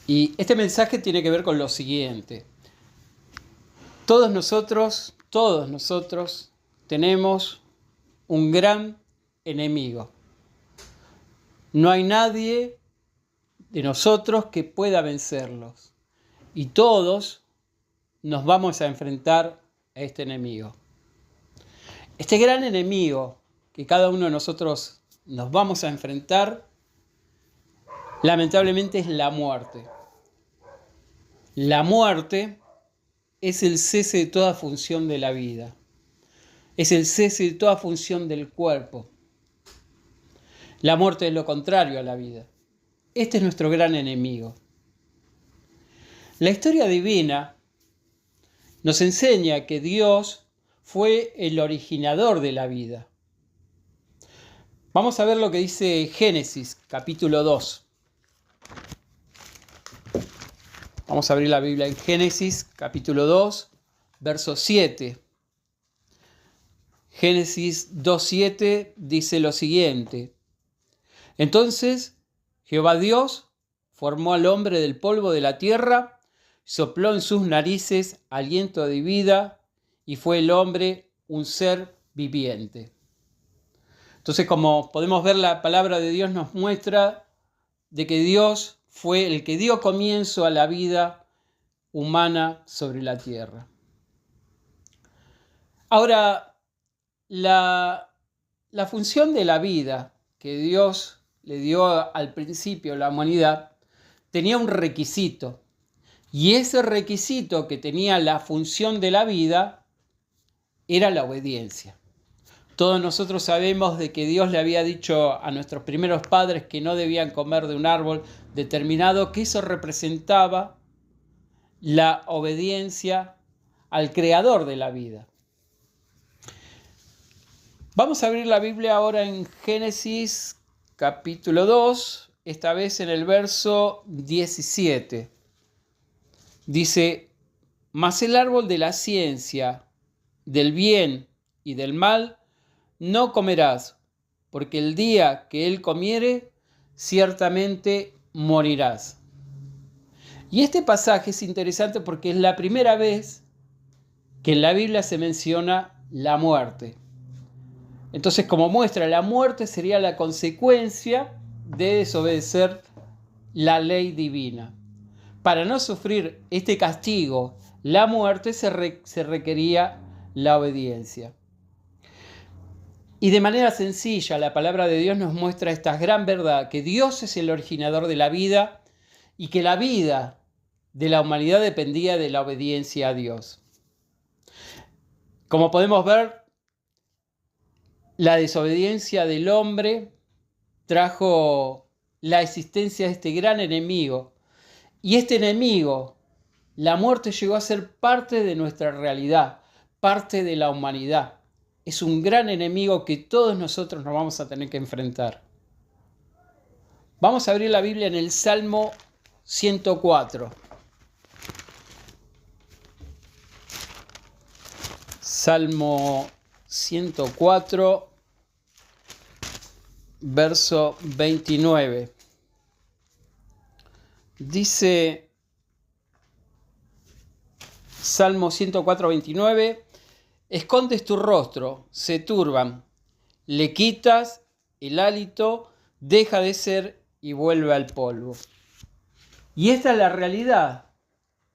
Y este mensaje tiene que ver con lo siguiente. Todos nosotros tenemos un gran enemigo. No hay nadie de nosotros que pueda vencerlos. Y todos nos vamos a enfrentar a este enemigo. Este gran enemigo que cada uno de nosotros nos vamos a enfrentar, lamentablemente es la muerte. La muerte es el cese de toda función de la vida. Es el cese de toda función del cuerpo. La muerte es lo contrario a la vida. Este es nuestro gran enemigo. La historia divina nos enseña que Dios fue el originador de la vida. Vamos a ver lo que dice Génesis, capítulo 2. Vamos a abrir la Biblia en Génesis, capítulo 2, verso 7. Génesis 2:7 dice lo siguiente: Entonces Jehová Dios formó al hombre del polvo de la tierra, sopló en sus narices aliento de vida, y fue el hombre un ser viviente. Entonces, como podemos ver, la palabra de Dios nos muestra de que Dios fue el que dio comienzo a la vida humana sobre la tierra. Ahora, la función de la vida que Dios le dio al principio a la humanidad tenía un requisito. Y ese requisito que tenía la función de la vida era la obediencia. Todos nosotros sabemos de que Dios le había dicho a nuestros primeros padres que no debían comer de un árbol determinado, que eso representaba la obediencia al creador de la vida. Vamos a abrir la Biblia ahora en Génesis capítulo 2, esta vez en el verso 17. Dice: Mas el árbol de la ciencia, del bien y del mal, no comerás, porque el día que él comiere, ciertamente morirás. Y este pasaje es interesante porque es la primera vez que en la Biblia se menciona la muerte. Entonces, como muestra, la muerte sería la consecuencia de desobedecer la ley divina. Para no sufrir este castigo, la muerte, se requería la obediencia. Y de manera sencilla, la palabra de Dios nos muestra esta gran verdad, que Dios es el originador de la vida y que la vida de la humanidad dependía de la obediencia a Dios. Como podemos ver, la desobediencia del hombre trajo la existencia de este gran enemigo. Y este enemigo, la muerte, llegó a ser parte de nuestra realidad, parte de la humanidad. Es un gran enemigo que todos nosotros nos vamos a tener que enfrentar. Vamos a abrir la Biblia en el Salmo 104. Salmo 104, verso 29. Dice Salmo 104, 29: Escondes tu rostro, se turban, le quitas el hálito, deja de ser y vuelve al polvo. Y esta es la realidad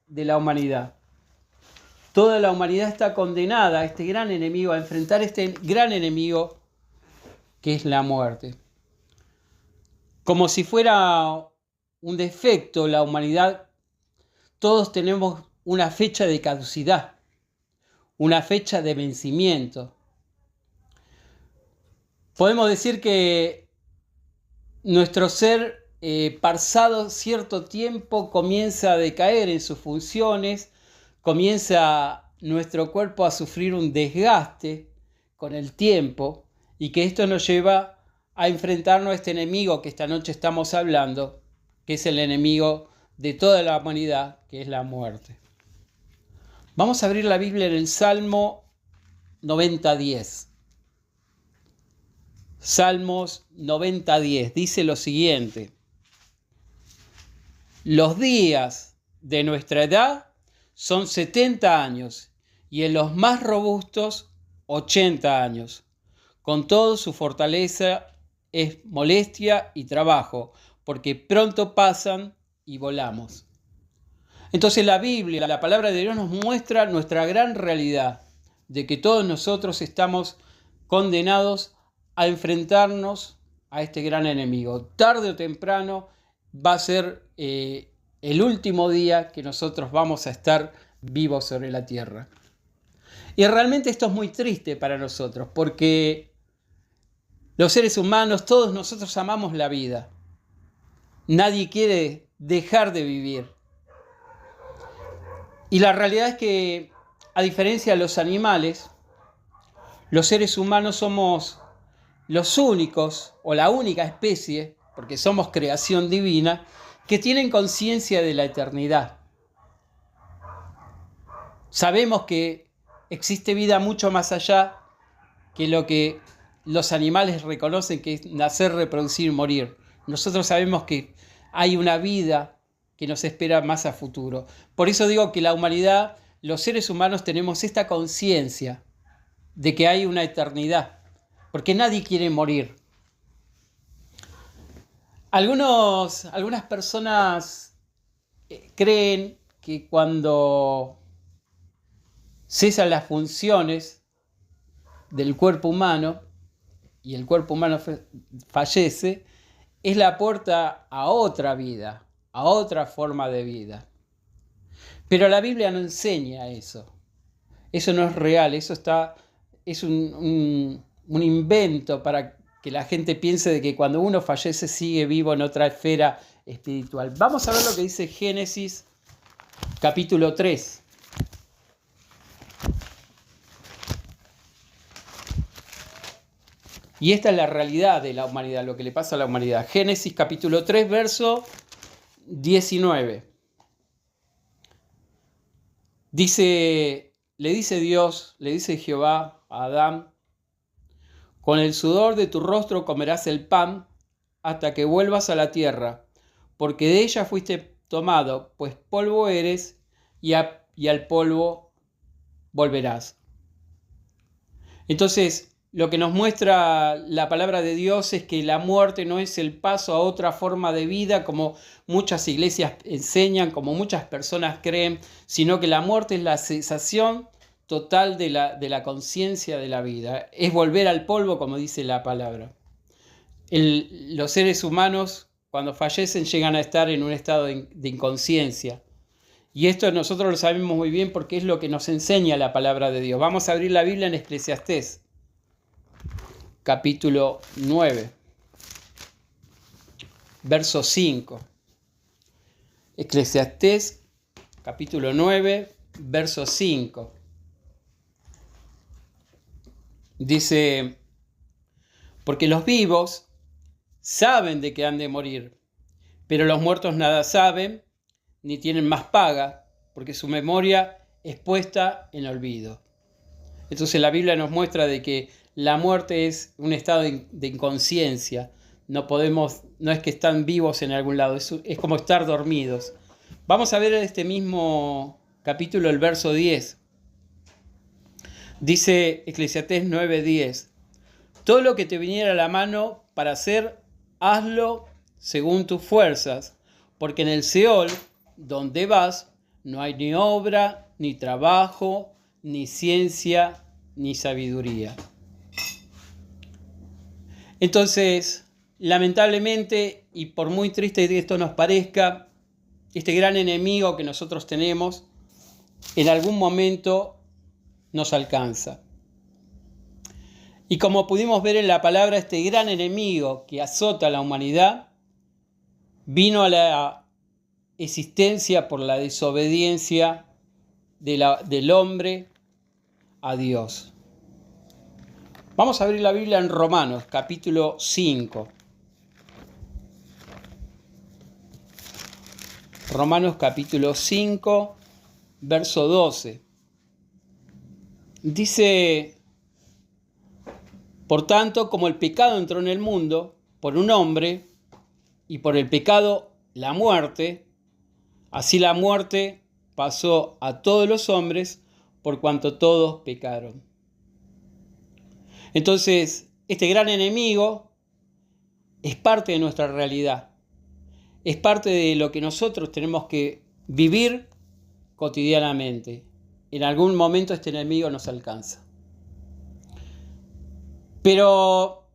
de la humanidad. Toda la humanidad está condenada a este gran enemigo, a enfrentar este gran enemigo que es la muerte. Como si fuera un defecto, la humanidad, todos tenemos una fecha de caducidad, una fecha de vencimiento. Podemos decir que nuestro ser, pasado cierto tiempo, comienza a decaer en sus funciones, comienza nuestro cuerpo a sufrir un desgaste con el tiempo, y que esto nos lleva a enfrentarnos a este enemigo que esta noche estamos hablando, que es el enemigo de toda la humanidad, que es la muerte. Vamos a abrir la Biblia en el Salmo 90:10. Salmos 90:10 dice lo siguiente: Los días de nuestra edad son 70 años y en los más robustos 80 años. Con todo, su fortaleza es molestia y trabajo, porque pronto pasan y volamos. Entonces la Biblia, la palabra de Dios, nos muestra nuestra gran realidad de que todos nosotros estamos condenados a enfrentarnos a este gran enemigo. Tarde o temprano va a ser el último día que nosotros vamos a estar vivos sobre la tierra. Y realmente esto es muy triste para nosotros, porque los seres humanos, todos nosotros amamos la vida. Nadie quiere dejar de vivir. Y la realidad es que, a diferencia de los animales, los seres humanos somos los únicos o la única especie, porque somos creación divina, que tienen conciencia de la eternidad. Sabemos que existe vida mucho más allá que lo que los animales reconocen, que es nacer, reproducir y morir. Nosotros sabemos que hay una vida que nos espera más a futuro. Por eso digo que la humanidad, los seres humanos, tenemos esta conciencia de que hay una eternidad, porque nadie quiere morir. Algunas personas creen que cuando cesan las funciones del cuerpo humano y el cuerpo humano fallece, es la puerta a otra vida, a otra forma de vida. Pero la Biblia no enseña eso. Eso no es real, es un invento para que la gente piense de que cuando uno fallece sigue vivo en otra esfera espiritual. Vamos a ver lo que dice Génesis capítulo 3. Y esta es la realidad de la humanidad, lo que le pasa a la humanidad. Génesis capítulo 3, verso 19. Le dice Jehová a Adán: con el sudor de tu rostro comerás el pan hasta que vuelvas a la tierra, porque de ella fuiste tomado, pues polvo eres y al polvo volverás. Entonces, lo que nos muestra la palabra de Dios es que la muerte no es el paso a otra forma de vida, como muchas iglesias enseñan, como muchas personas creen, sino que la muerte es la cesación total de la conciencia de la vida. Es volver al polvo, como dice la palabra. Los seres humanos, cuando fallecen, llegan a estar en un estado de inconsciencia. Y esto nosotros lo sabemos muy bien porque es lo que nos enseña la palabra de Dios. Vamos a abrir la Biblia en Eclesiastés, capítulo 9, verso 5. Eclesiastés, capítulo 9, verso 5. Dice: porque los vivos saben de que han de morir, pero los muertos nada saben, ni tienen más paga, porque su memoria es puesta en olvido. Entonces la Biblia nos muestra de que la muerte es un estado de inconsciencia. No es que están vivos en algún lado, es como estar dormidos. Vamos a ver en este mismo capítulo el verso 10. Dice Eclesiastés 9:10: todo lo que te viniera a la mano para hacer, hazlo según tus fuerzas, porque en el Seol, donde vas, no hay ni obra, ni trabajo, ni ciencia, ni sabiduría. Entonces, lamentablemente, y por muy triste que esto nos parezca, este gran enemigo que nosotros tenemos, en algún momento nos alcanza. Y como pudimos ver en la palabra, este gran enemigo que azota a la humanidad vino a la existencia por la desobediencia del hombre a Dios. Vamos a abrir la Biblia en Romanos, capítulo 5. Romanos, capítulo 5, verso 12. Dice: por tanto, como el pecado entró en el mundo por un hombre, y por el pecado la muerte, Así la muerte pasó a todos los hombres por cuanto todos pecaron. Entonces, este gran enemigo es parte de nuestra realidad. Es parte de lo que nosotros tenemos que vivir cotidianamente. En algún momento este enemigo nos alcanza. Pero,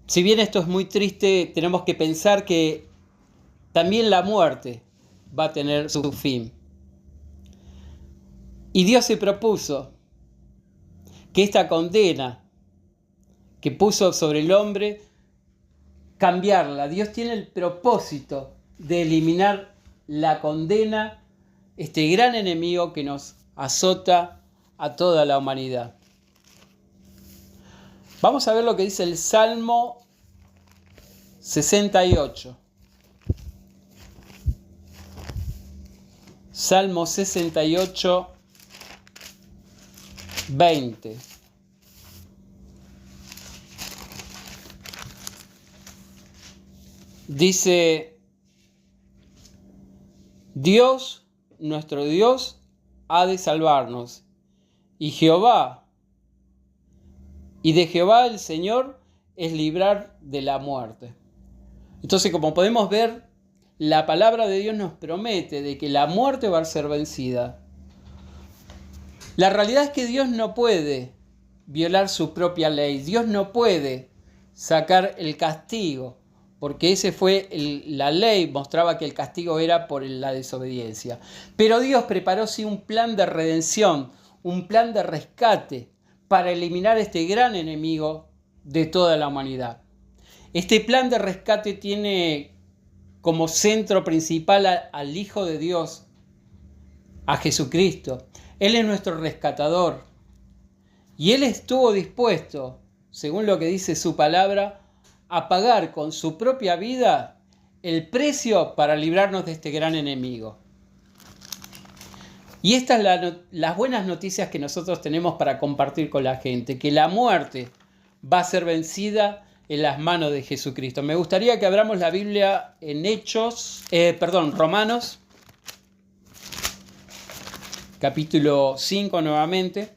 si bien esto es muy triste, tenemos que pensar que también la muerte va a tener su fin. Y Dios se propuso que esta condena que puso sobre el hombre, cambiarla. Dios tiene el propósito de eliminar la condena, este gran enemigo que nos azota a toda la humanidad. Vamos a ver lo que dice el Salmo 68. Salmo 68, 20. Dice: Dios, nuestro Dios, ha de salvarnos, y de Jehová el Señor es librar de la muerte. Entonces, como podemos ver, la palabra de Dios nos promete de que la muerte va a ser vencida. La realidad es que Dios no puede violar su propia ley. Dios no puede sacar el castigo, porque ese fue la ley, mostraba que el castigo era por la desobediencia. Pero Dios preparó sí un plan de redención, un plan de rescate para eliminar este gran enemigo de toda la humanidad. Este plan de rescate tiene como centro principal al Hijo de Dios, a Jesucristo. Él es nuestro rescatador. Y Él estuvo dispuesto, según lo que dice su palabra, a pagar con su propia vida el precio para librarnos de este gran enemigo. Y estas son las buenas noticias que nosotros tenemos para compartir con la gente, que la muerte va a ser vencida en las manos de Jesucristo. Me gustaría que abramos la Biblia en Romanos, capítulo 5 nuevamente.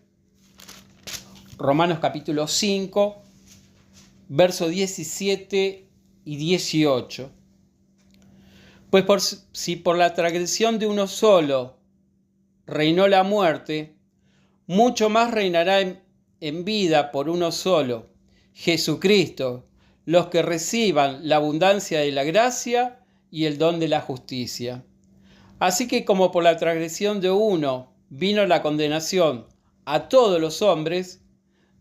Romanos capítulo 5, versos 17 y 18. Pues si por la transgresión de uno solo reinó la muerte, mucho más reinará en vida por uno solo, Jesucristo, los que reciban la abundancia de la gracia y el don de la justicia. Así que como por la transgresión de uno vino la condenación a todos los hombres,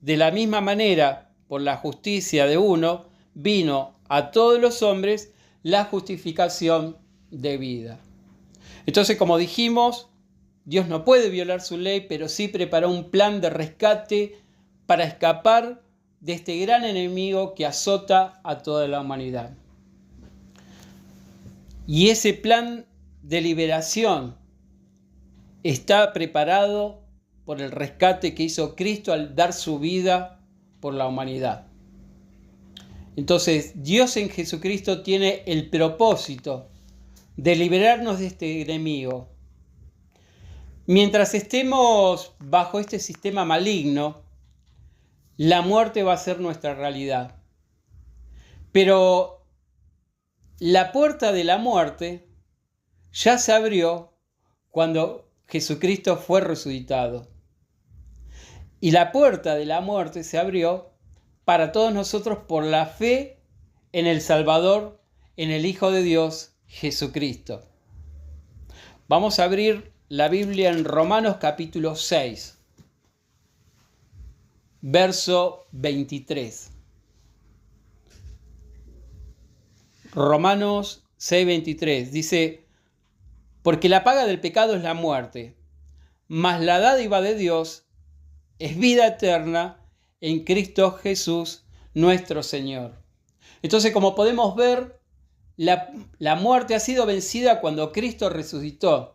de la misma manera, por la justicia de uno, vino a todos los hombres la justificación de vida. Entonces, como dijimos, Dios no puede violar su ley, pero sí preparó un plan de rescate para escapar de este gran enemigo que azota a toda la humanidad. Y ese plan de liberación está preparado por el rescate que hizo Cristo al dar su vida por la humanidad. Entonces, Dios en Jesucristo tiene el propósito de liberarnos de este enemigo. Mientras estemos bajo este sistema maligno, la muerte va a ser nuestra realidad. Pero la puerta de la muerte ya se abrió cuando Jesucristo fue resucitado. Y la puerta de la muerte se abrió para todos nosotros por la fe en el Salvador, en el Hijo de Dios, Jesucristo. Vamos a abrir la Biblia en Romanos capítulo 6, verso 23. Romanos 6, 23 dice: porque la paga del pecado es la muerte, mas la dádiva de Dios es vida eterna en Cristo Jesús nuestro Señor. Entonces, como podemos ver, la muerte ha sido vencida cuando Cristo resucitó.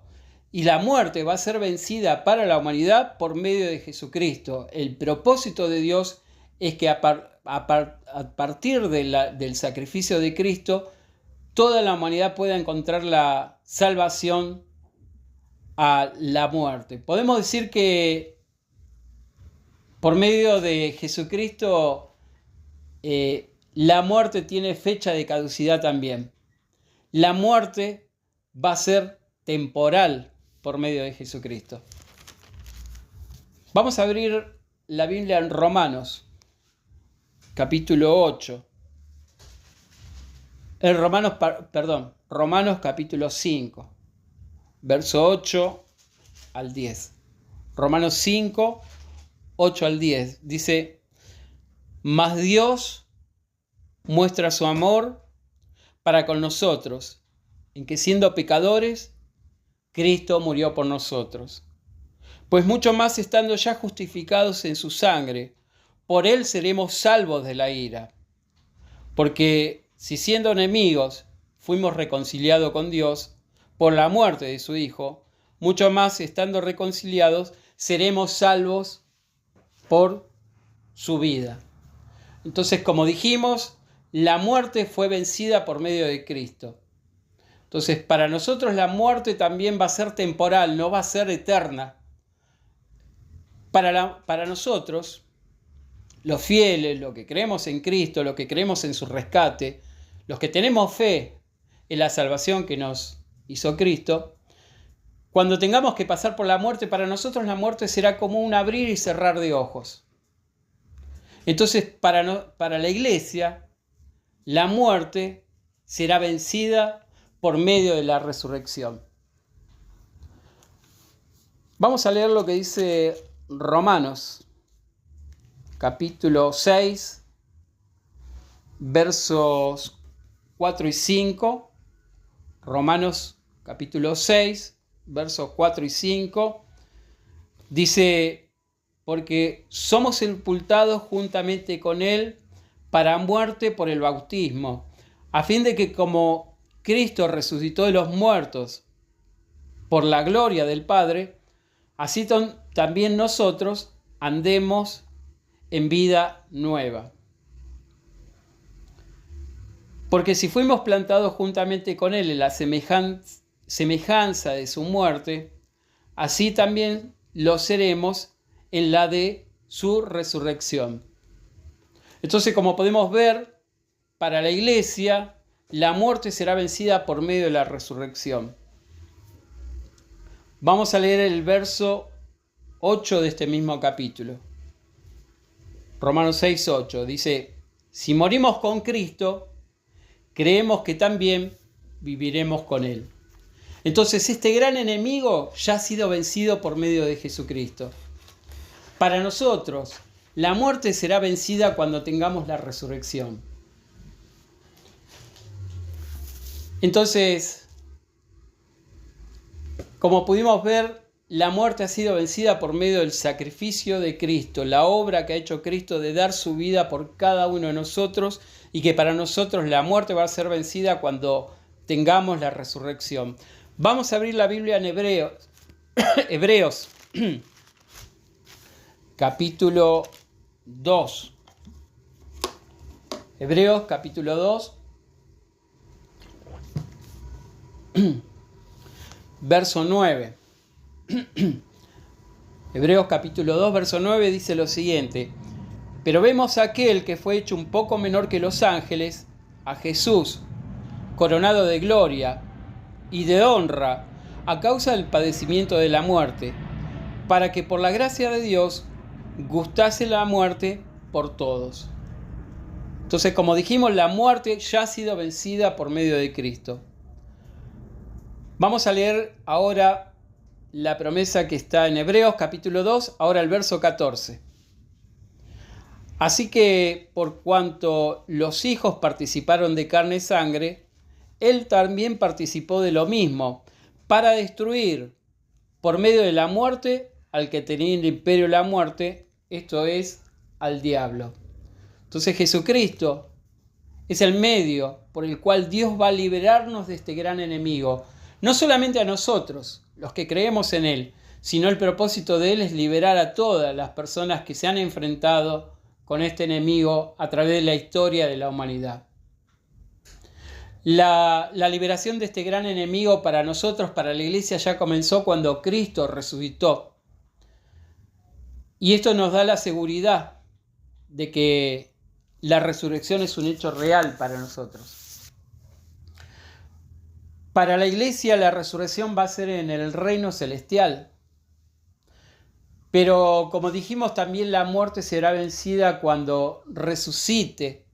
Y la muerte va a ser vencida para la humanidad por medio de Jesucristo. El propósito de Dios es que a partir del sacrificio de Cristo, toda la humanidad pueda encontrar la salvación a la muerte. Podemos decir que por medio de Jesucristo la muerte tiene fecha de caducidad también. La muerte va a ser temporal por medio de Jesucristo. Vamos a abrir la Biblia en Romanos, capítulo 8. Romanos capítulo 5, verso 8 al 10. Romanos 5, 8 al 10. Dice: mas Dios muestra su amor para con nosotros, en que siendo pecadores, Cristo murió por nosotros. Pues mucho más estando ya justificados en su sangre, por él seremos salvos de la ira. Porque si siendo enemigos fuimos reconciliados con Dios por la muerte de su Hijo, mucho más estando reconciliados seremos salvos por su vida. Entonces, como dijimos, la muerte fue vencida por medio de Cristo. Entonces, para nosotros la muerte también va a ser temporal, no va a ser eterna. Para nosotros, los fieles, los que creemos en Cristo, los que creemos en su rescate, los que tenemos fe en la salvación que nos hizo Cristo, cuando tengamos que pasar por la muerte, para nosotros la muerte será como un abrir y cerrar de ojos. Entonces, para la iglesia, la muerte será vencida por medio de la resurrección. Vamos a leer lo que dice Romanos, capítulo 6, versos 4 y 5. Romanos, capítulo 6, versos 4 y 5. Dice: porque somos sepultados juntamente con él para muerte por el bautismo, a fin de que como Cristo resucitó de los muertos por la gloria del Padre, así también nosotros andemos en vida nueva. Porque si fuimos plantados juntamente con él en la semejanza de su muerte, así también lo seremos en la de su resurrección. Entonces, como podemos ver, para la iglesia, la muerte será vencida por medio de la resurrección. Vamos a leer el verso 8 de este mismo capítulo. Romanos 6, 8. Dice: si morimos con Cristo, creemos que también viviremos con él. Entonces, este gran enemigo ya ha sido vencido por medio de Jesucristo. Para nosotros, la muerte será vencida cuando tengamos la resurrección. Entonces, como pudimos ver, la muerte ha sido vencida por medio del sacrificio de Cristo, la obra que ha hecho Cristo de dar su vida por cada uno de nosotros, y que para nosotros la muerte va a ser vencida cuando tengamos la resurrección. Vamos a abrir la Biblia en Hebreos. Capítulo 2. Hebreos capítulo 2. Verso 9. Hebreos capítulo 2, verso 9 dice lo siguiente: pero vemos a aquel que fue hecho un poco menor que los ángeles, a Jesús, coronado de gloria y de honra a causa del padecimiento de la muerte, para que por la gracia de Dios gustase la muerte por todos. Entonces, como dijimos, la muerte ya ha sido vencida por medio de Cristo. Vamos a leer ahora la promesa que está en Hebreos capítulo 2, ahora el verso 14. Así que, por cuanto los hijos participaron de carne y sangre, él también participó de lo mismo, para destruir por medio de la muerte al que tenía el imperio de la muerte, esto es, al diablo. Entonces Jesucristo es el medio por el cual Dios va a liberarnos de este gran enemigo. No solamente a nosotros, los que creemos en él, sino el propósito de él es liberar a todas las personas que se han enfrentado con este enemigo a través de la historia de la humanidad. La liberación de este gran enemigo para nosotros, para la iglesia, ya comenzó cuando Cristo resucitó. Y esto nos da la seguridad de que la resurrección es un hecho real para nosotros. Para la iglesia la resurrección va a ser en el reino celestial. Pero como dijimos, también la muerte será vencida cuando resucite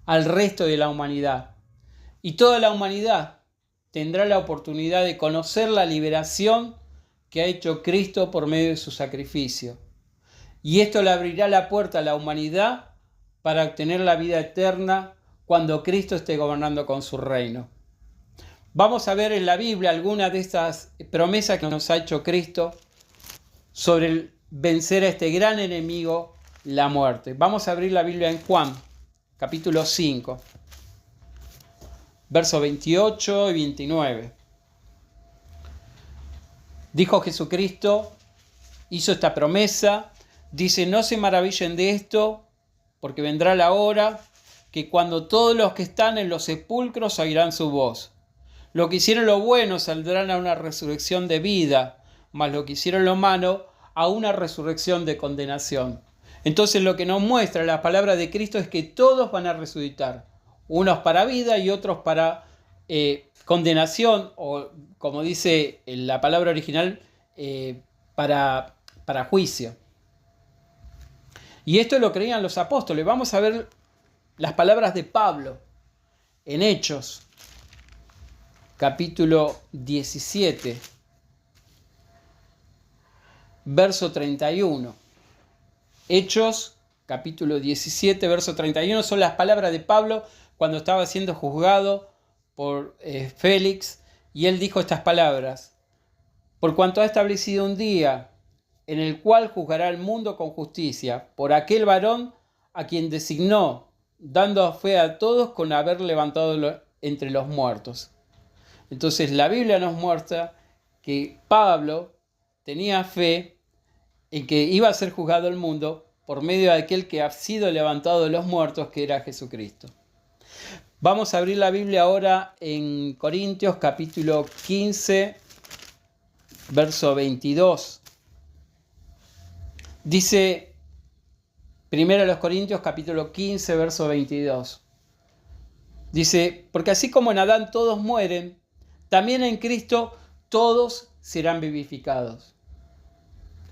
al resto de la humanidad. Y toda la humanidad tendrá la oportunidad de conocer la liberación que ha hecho Cristo por medio de su sacrificio. Y esto le abrirá la puerta a la humanidad para obtener la vida eterna cuando Cristo esté gobernando con su reino. Vamos a ver en la Biblia algunas de estas promesas que nos ha hecho Cristo sobre vencer a este gran enemigo, la muerte. Vamos a abrir la Biblia en Juan, capítulo 5. Versos 28 y 29. Dijo Jesucristo, hizo esta promesa, dice: no se maravillen de esto, porque vendrá la hora que cuando todos los que están en los sepulcros oirán su voz. Los que hicieron lo bueno saldrán a una resurrección de vida, mas los que hicieron lo malo a una resurrección de condenación. Entonces lo que nos muestra la palabra de Cristo es que todos van a resucitar. Unos para vida y otros para condenación, o como dice la palabra original, para juicio. Y esto lo creían los apóstoles. Vamos a ver las palabras de Pablo en Hechos, capítulo 17, verso 31. Hechos, capítulo 17, verso 31, son las palabras de Pablo cuando estaba siendo juzgado por Félix, y él dijo estas palabras: por cuanto ha establecido un día en el cual juzgará al mundo con justicia, por aquel varón a quien designó, dando fe a todos con haber levantado entre los muertos. Entonces la Biblia nos muestra que Pablo tenía fe en que iba a ser juzgado el mundo por medio de aquel que ha sido levantado de los muertos, que era Jesucristo. Vamos a abrir la Biblia ahora en Corintios capítulo 15, verso 22. Dice 1 Corintios capítulo 15, verso 22. Dice: porque así como en Adán todos mueren, también en Cristo todos serán vivificados.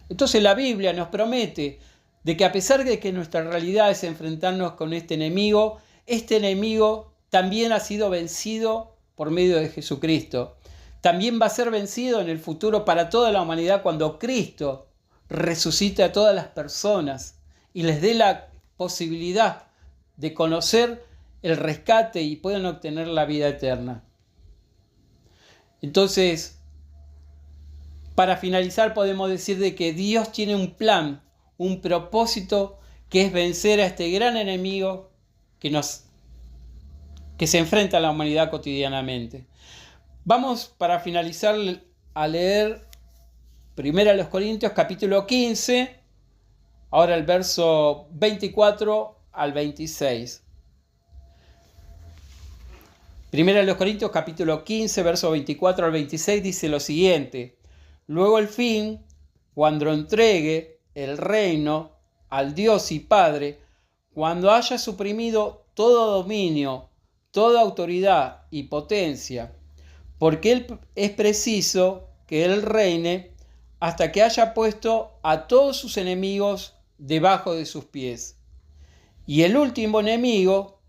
Entonces la Biblia nos promete de que a pesar de que nuestra realidad es enfrentarnos con este enemigo también ha sido vencido por medio de Jesucristo. También va a ser vencido en el futuro para toda la humanidad cuando Cristo resucite a todas las personas y les dé la posibilidad de conocer el rescate y puedan obtener la vida eterna. Entonces, para finalizar, podemos decir de que Dios tiene un plan, un propósito, que es vencer a este gran enemigo que se enfrenta a la humanidad cotidianamente. Vamos, para finalizar, a leer 1 Corintios capítulo 15, ahora el verso 24 al 26. 1 Corintios capítulo 15, verso 24 al 26 dice lo siguiente: luego el fin, cuando entregue el reino al Dios y Padre, cuando haya suprimido todo dominio, toda autoridad y potencia, porque Él es preciso que Él reine hasta que haya puesto a todos sus enemigos debajo de sus pies. Y el último enemigo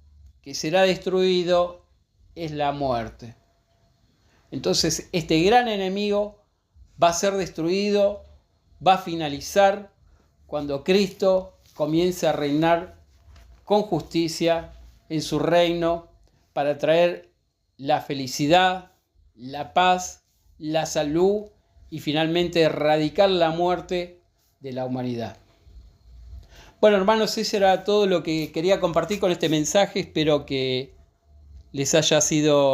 que será destruido es la muerte. Entonces este gran enemigo va a ser destruido, va a finalizar cuando Cristo comience a reinar con justicia en su reino para traer la felicidad, la paz, la salud y finalmente erradicar la muerte de la humanidad. Bueno, hermanos, eso era todo lo que quería compartir con este mensaje. Espero que les haya sido